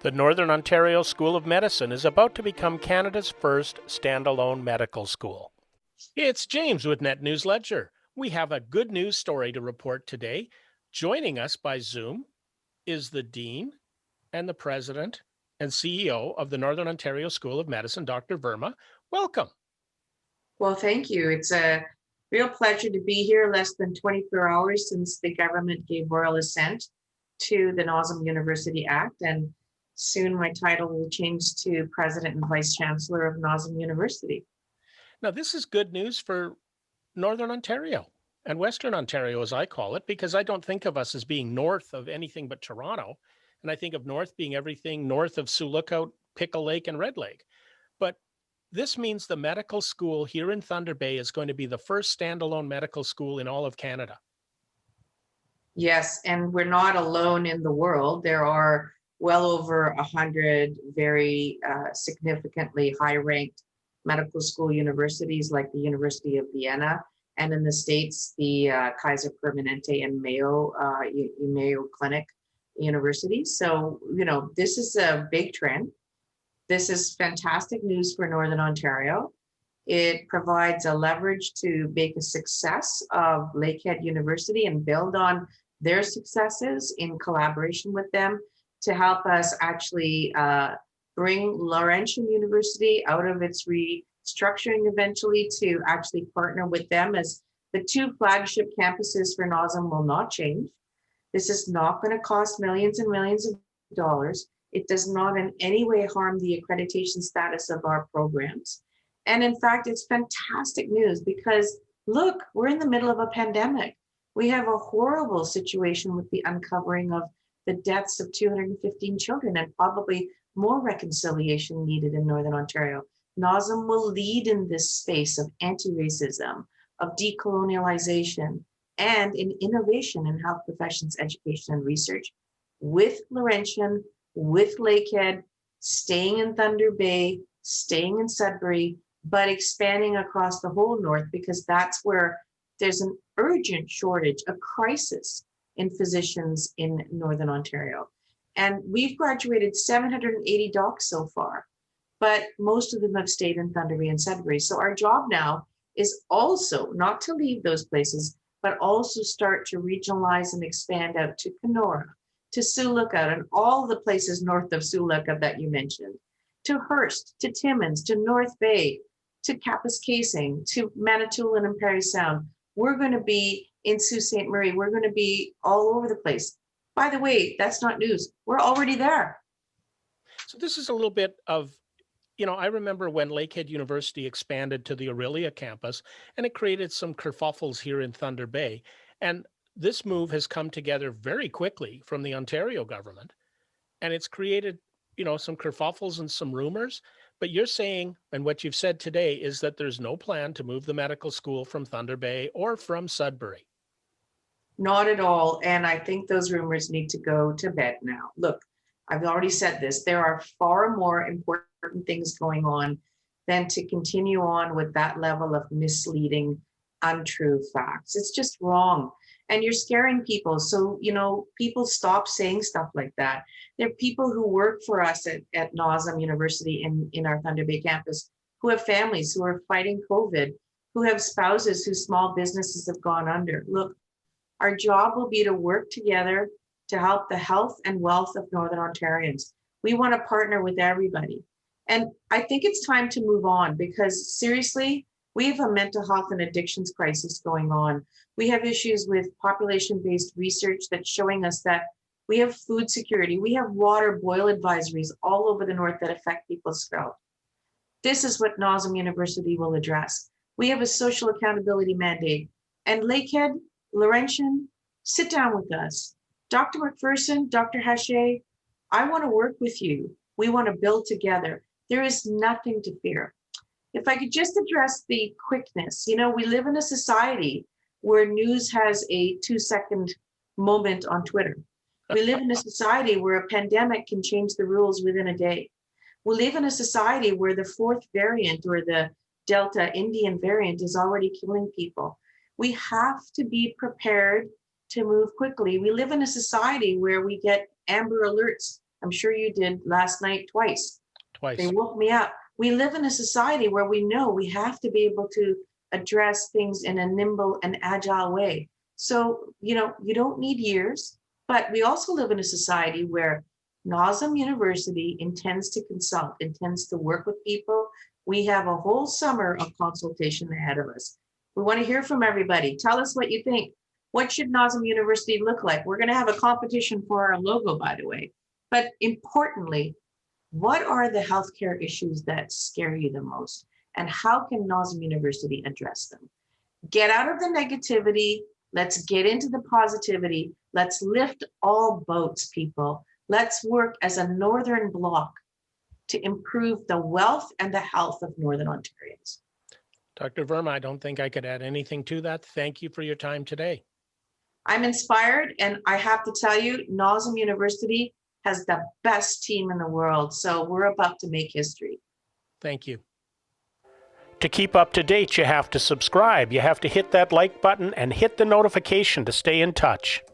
The Northern Ontario School of Medicine is about to become Canada's first standalone medical school. It's James with NetNewsLedger. We have a good news story to report today. Joining us by Zoom is the Dean and the President and CEO of the Northern Ontario School of Medicine, Dr. Verma. Welcome. Well, thank you. It's a real pleasure to be here less than 24 hours since the government gave royal assent to the NOSM University Act, and soon my title will change to President and Vice Chancellor of NOSM University. Now, this is good news for Northern Ontario and Western Ontario, as I call it, because I don't think of us as being north of anything but Toronto. And I think of north being everything north of Sioux Lookout, Pickle Lake, and Red Lake. But this means the medical school here in Thunder Bay is going to be the first standalone medical school in all of Canada. Yes, and we're not alone in the world. There are well over 100 very significantly high-ranked medical school universities like the University of Vienna, and in the States, the Kaiser Permanente and Mayo Clinic University. So, this is a big trend. This is fantastic news for Northern Ontario. It provides a leverage to make a success of Lakehead University and build on their successes in collaboration with them to help us actually bring Laurentian University out of its restructuring eventually to actually partner with them, as the two flagship campuses for NOSM will not change. This is not going to cost millions and millions of dollars. It does not in any way harm the accreditation status of our programs. And in fact, it's fantastic news because, look, we're in the middle of a pandemic. We have a horrible situation with the uncovering of the deaths of 215 children, and probably more reconciliation needed in Northern Ontario. NOSM will lead in this space of anti-racism, of decolonialization, and in innovation in health professions, education, and research, with Laurentian, with Lakehead, staying in Thunder Bay, staying in Sudbury, but expanding across the whole north, because that's where there's an urgent shortage, a crisis in physicians in Northern Ontario. And we've graduated 780 docs so far, but most of them have stayed in Thunder Bay and Sudbury. So our job now is also not to leave those places, but also start to regionalize and expand out to Kenora, to Sioux Lookout, and all the places north of Sioux Lookout that you mentioned, to Hearst, to Timmins, to North Bay, to Kapuskasing, to Manitoulin and Parry Sound. We're going to be in Sault Ste. Marie. We're going to be all over the place. By the way, that's not news. We're already there. So this is a little bit of, I remember when Lakehead University expanded to the Aurelia campus, and it created some kerfuffles here in Thunder Bay. And this move has come together very quickly from the Ontario government, and it's created, some kerfuffles and some rumors. But you're saying, and what you've said today, is that there's no plan to move the medical school from Thunder Bay or from Sudbury. Not at all. And I think those rumors need to go to bed now. Look, I've already said this. There are far more important things going on than to continue on with that level of misleading, untrue facts. It's just wrong. And you're scaring people. So, people stop saying stuff like that. There are people who work for us at NOSM University in our Thunder Bay campus who have families who are fighting COVID, who have spouses whose small businesses have gone under. Look, our job will be to work together to help the health and wealth of Northern Ontarians. We want to partner with everybody. And I think it's time to move on, because seriously, we have a mental health and addictions crisis going on. We have issues with population-based research that's showing us that we have food security. We have water boil advisories all over the north that affect people's health. This is what NOSM University will address. We have a social accountability mandate. And Lakehead, Laurentian, sit down with us. Dr. McPherson, Dr. Hache, I want to work with you. We want to build together. There is nothing to fear. If I could just address the quickness, we live in a society where news has a 2-second moment on Twitter. We live in a society where a pandemic can change the rules within a day. We live in a society where the fourth variant, or the Delta Indian variant, is already killing people. We have to be prepared to move quickly. We live in a society where we get amber alerts I'm sure you did last night twice. Twice. They woke me up. We live in a society where we know we have to be able to address things in a nimble and agile way. So, you don't need years, but we also live in a society where NOSM University intends to consult, intends to work with people. We have a whole summer of consultation ahead of us. We want to hear from everybody. Tell us what you think. What should NOSM University look like? We're going to have a competition for our logo, by the way. But importantly, what are the healthcare issues that scare you the most? And how can NOSM University address them? Get out of the negativity. Let's get into the positivity. Let's lift all boats, people. Let's work as a Northern Bloc to improve the wealth and the health of Northern Ontarians. Dr. Verma, I don't think I could add anything to that. Thank you for your time today. I'm inspired, and I have to tell you, NOSM University has the best team in the world. So we're about to make history. Thank you. To keep up to date, you have to subscribe. You have to hit that like button and hit the notification to stay in touch.